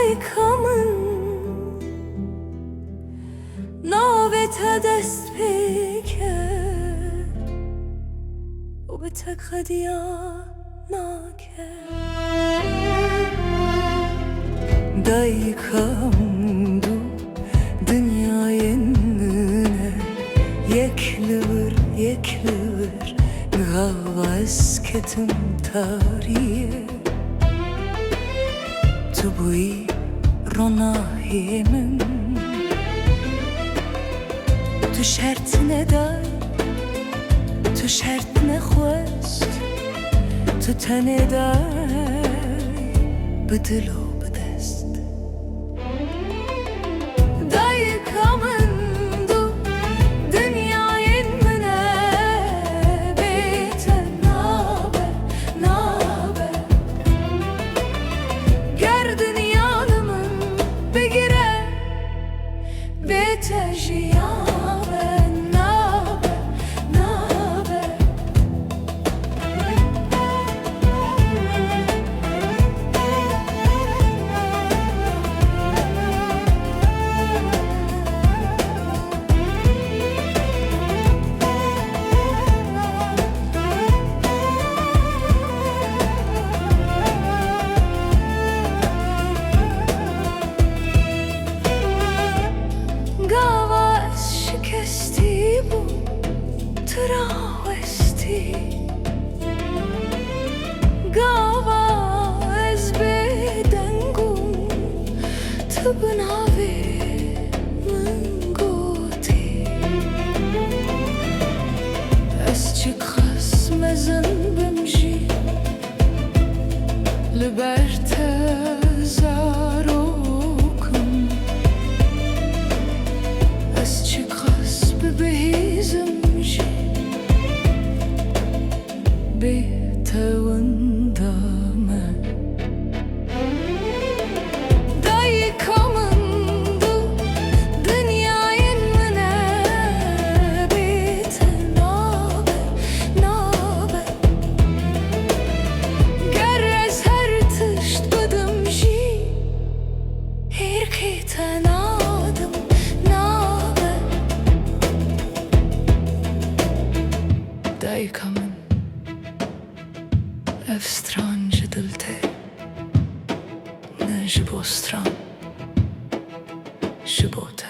dajkamın navete dest peke و به تقدیا ناکه dajkamdu dünyayenne yeklir yeklir gavaz ketim tariye tu bui ronahimin tu şert ne day tu şert ne خوست tu tane day بدلو بدست dajkamın du dünyayın mine bite naber naber ger dünyanımın begire bite jiyabe naber naber Gava şikesti bu travesti Gava ezbedengum tıbnavi mengoti Esçik khasmezin bimji liberte zarokum Esçik khas bebehizimji Betevindame dajkamın du dünyayın mine bite naber naber ger ez her tişt bidim jî herkî te nadim naber dajkamın ev stran ji dil te ne ji bo stran ji bo te